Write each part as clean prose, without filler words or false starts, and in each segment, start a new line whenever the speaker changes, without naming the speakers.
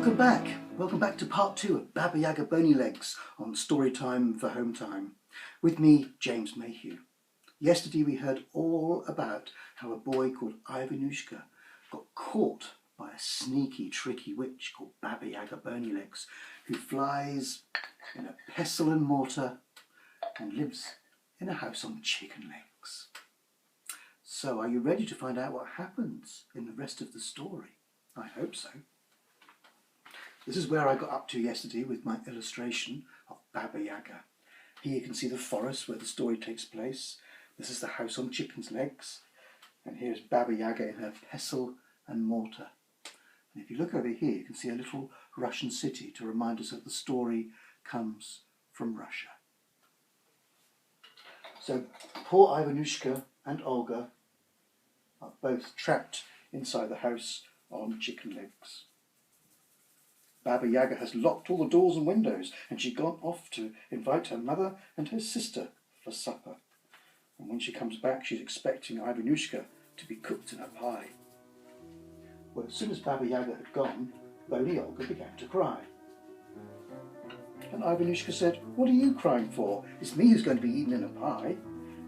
Welcome back. Welcome back to part 2 of Baba Yaga Bony Legs on Storytime for Home Time. With me, James Mayhew. Yesterday we heard all about how a boy called Ivanushka got caught by a sneaky, tricky witch called Baba Yaga Bony Legs, who flies in a pestle and mortar and lives in a house on chicken legs. So are you ready to find out what happens in the rest of the story? I hope so. This is where I got up to yesterday with my illustration of Baba Yaga. Here you can see the forest where the story takes place. This is the house on chicken's legs. And here's Baba Yaga in her pestle and mortar. And if you look over here, you can see a little Russian city to remind us that the story comes from Russia. So poor Ivanushka and Olga are both trapped inside the house on chicken legs. Baba Yaga has locked all the doors and windows, and she's gone off to invite her mother and her sister for supper. And when she comes back, she's expecting Ivanushka to be cooked in a pie. Well, as soon as Baba Yaga had gone, Bony Olga began to cry. And Ivanushka said, "What are you crying for? It's me who's going to be eaten in a pie."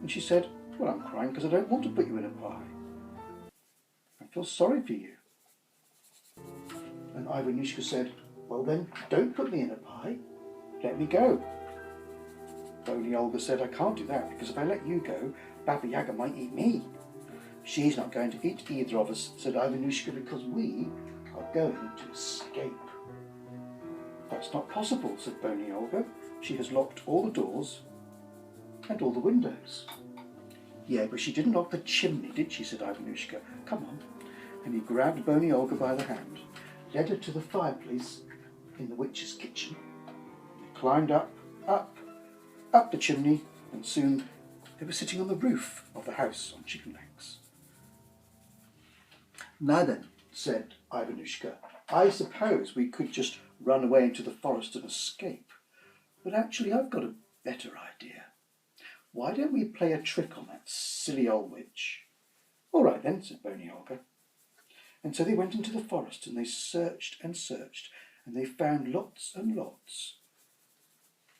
And she said, "Well, I'm crying because I don't want to put you in a pie. I feel sorry for you." And Ivanushka said, "Well then, don't put me in a pie. Let me go." Bony Olga said, "I can't do that, because if I let you go, Baba Yaga might eat me." "She's not going to eat either of us," said Ivanushka, "because we are going to escape." "That's not possible," said Bony Olga. "She has locked all the doors and all the windows." "Yeah, but she didn't lock the chimney, did she?" said Ivanushka. "Come on." And he grabbed Bony Olga by the hand, led her to the fireplace in the witch's kitchen. They climbed up the chimney, and soon they were sitting on the roof of the house on chicken legs. "Now then," said Ivanushka, "I suppose we could just run away into the forest and escape. But actually I've got a better idea. Why don't we play a trick on that silly old witch?" "All right then," said Bony Olga. And so they went into the forest, and they searched and searched, and they found lots and lots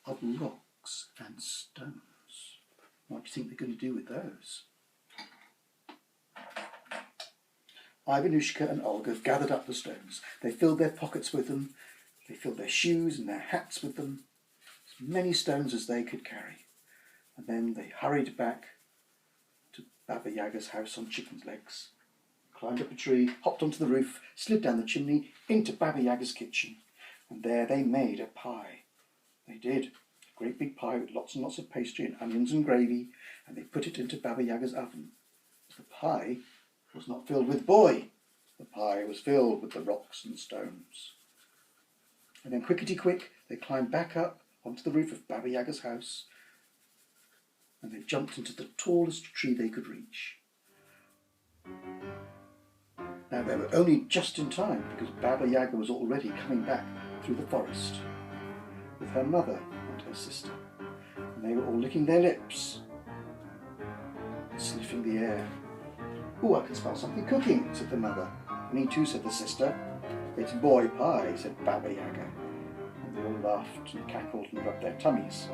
of rocks and stones. What do you think they're going to do with those? Ivanushka and Olga gathered up the stones. They filled their pockets with them. They filled their shoes and their hats with them. As many stones as they could carry. And then they hurried back to Baba Yaga's house on chicken's legs, climbed up a tree, hopped onto the roof, slid down the chimney into Baba Yaga's kitchen. And there they made a pie. They did. A great big pie with lots and lots of pastry and onions and gravy, and they put it into Baba Yaga's oven. The pie was not filled with boy. The pie was filled with the rocks and stones. And then quickety-quick, they climbed back up onto the roof of Baba Yaga's house, and they jumped into the tallest tree they could reach. Now they were only just in time, because Baba Yaga was already coming back through the forest with her mother and her sister, and they were all licking their lips and sniffing the air. "Oh, I can smell something cooking," said the mother. "Me too," said the sister. "It's boy pie," said Baba Yaga, and they all laughed and cackled and rubbed their tummies.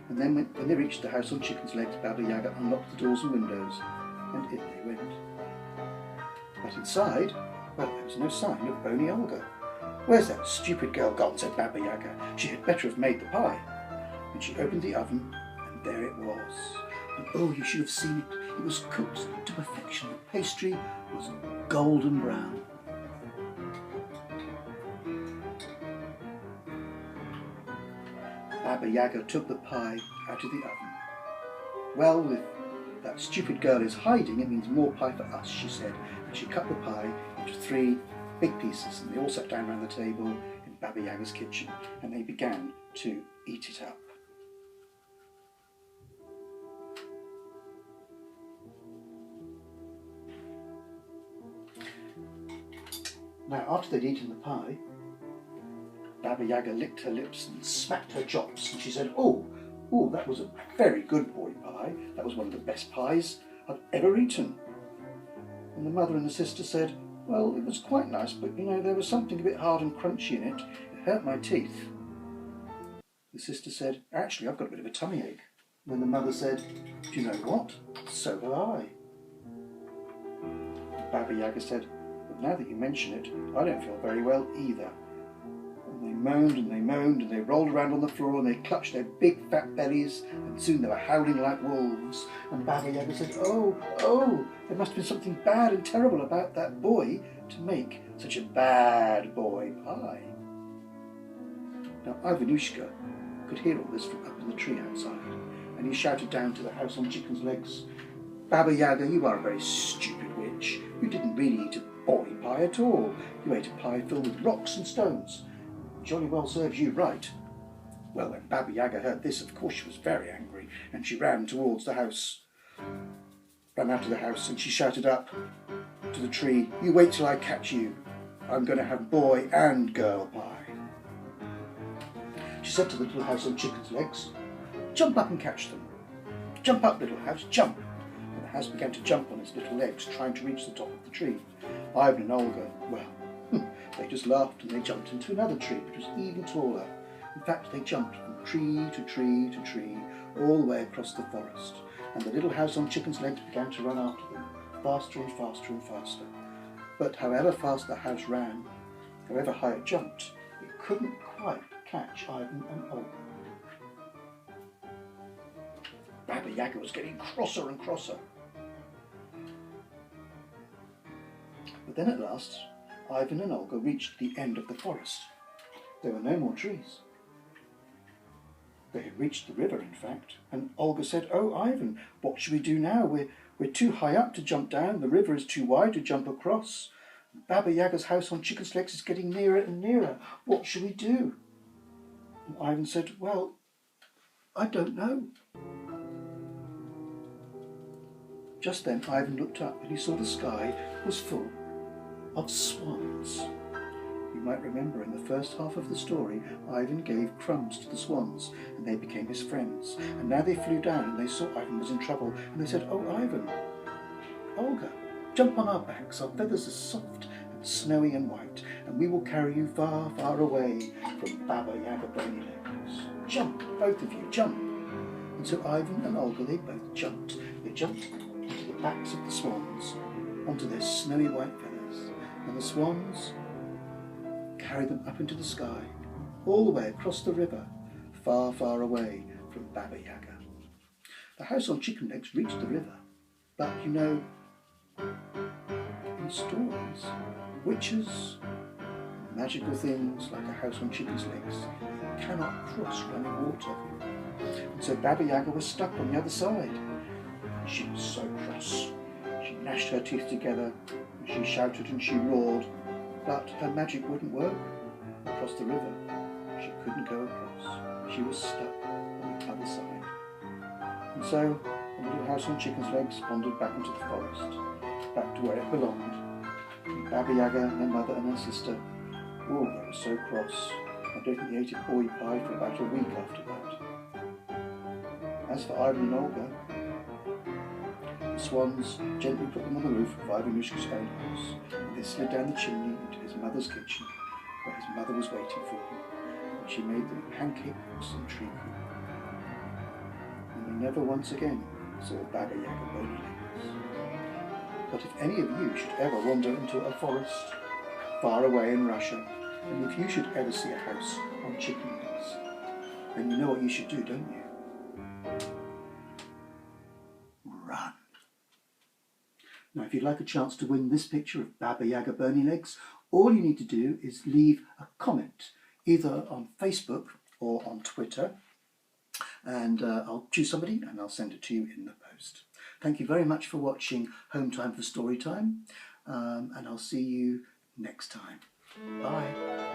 And then when they reached the house on chicken's legs, Baba Yaga unlocked the doors and windows, and in they went. But inside, well, there was no sign of Bony Olga. "Where's that stupid girl gone?" said Baba Yaga. "She had better have made the pie." And she opened the oven, and there it was. And oh, you should have seen it. It was cooked to perfection. The pastry was golden brown. Baba Yaga took the pie out of the oven. "Well, if that stupid girl is hiding, it means more pie for us," she said. And she cut the pie into 3 big pieces, and they all sat down around the table in Baba Yaga's kitchen, and they began to eat it up. Now, after they'd eaten the pie, Baba Yaga licked her lips and smacked her chops, and she said, "Oh, that was a very good boy pie. That was one of the best pies I've ever eaten." And the mother and the sister said, well, it was quite nice, but you know, there was something a bit hard and crunchy in it. It hurt my teeth. The sister said, actually, I've got a bit of a tummy ache. When the mother said, do you know what? So have I. Baba Yaga said, but now that you mention it, I don't feel very well either. And they moaned and they moaned and they rolled around on the floor and they clutched their big fat bellies and soon they were howling like wolves. And Baba Yaga said, oh, there must have been something bad and terrible about that boy to make such a bad boy pie. Now Ivanushka could hear all this from up in the tree outside, and he shouted down to the house on Chicken's Legs, Baba Yaga, you are a very stupid witch. You didn't really eat a boy pie at all. You ate a pie filled with rocks and stones. Jolly well serves you right. Well, when Baba Yaga heard this, of course she was very angry, and she ran towards the house, ran out of the house, and she shouted up to the tree, you wait till I catch you. I'm going to have boy and girl pie. She said to the little house on Chicken's Legs, jump up and catch them. Jump up, little house, jump. And the house began to jump on its little legs, trying to reach the top of the tree. Ivan and Olga, well, they just laughed and they jumped into another tree, which was even taller. In fact, they jumped from tree to tree to tree, all the way across the forest. And the little house on Chicken's Legs began to run after them, faster and faster and faster. But however fast the house ran, however high it jumped, it couldn't quite catch Ivan and Olga. Baba Yaga was getting crosser and crosser. But then at last, Ivan and Olga reached the end of the forest. There were no more trees. They had reached the river, in fact, and Olga said, oh, Ivan, what should we do now? We're too high up to jump down. The river is too wide to jump across. Baba Yaga's house on Chicken's Legs is getting nearer and nearer. What should we do? And Ivan said, well, I don't know. Just then Ivan looked up and he saw the sky was full of swans. You might remember in the first half of the story, Ivan gave crumbs to the swans and they became his friends. And now they flew down and they saw Ivan was in trouble and they said, oh, Ivan, Olga, jump on our backs. Our feathers are soft and snowy and white and we will carry you far, far away from Baba Yaga Bony Legs. Jump, both of you, jump. And so Ivan and Olga, they both jumped. They jumped onto the backs of the swans, onto their snowy white feathers. And the swans carried them up into the sky, all the way across the river, far, far away from Baba Yaga. The house on Chicken Legs reached the river, but you know, in stories, witches, magical things like a house on Chicken's Legs cannot cross running water. And so Baba Yaga was stuck on the other side. She was so cross. She gnashed her teeth together, and she shouted and she roared, but her magic wouldn't work across the river. She couldn't go across. She was stuck on the other side. And so the little house on Chicken's Legs wandered back into the forest, back to where it belonged. And Baba Yaga and her mother and her sister, oh, they were so cross. I don't think they ate a boy pie for about a week after that. As for Ivan and Olga, the swans gently put them on the roof of Ivanushka's own house, and they slid down the chimney into his mother's kitchen, where his mother was waiting for him, and she made them pancakes and treacle. And they never once again saw Baba Yaga Bony Legs. But if any of you should ever wander into a forest far away in Russia, and if you should ever see a house on Chicken Legs, then you know what you should do, don't you? Run. Now, if you'd like a chance to win this picture of Baba Yaga Bony Legs, all you need to do is leave a comment, either on Facebook or on Twitter, and I'll choose somebody and I'll send it to you in the post. Thank you very much for watching Home Time for Story Time, and I'll see you next time. Bye.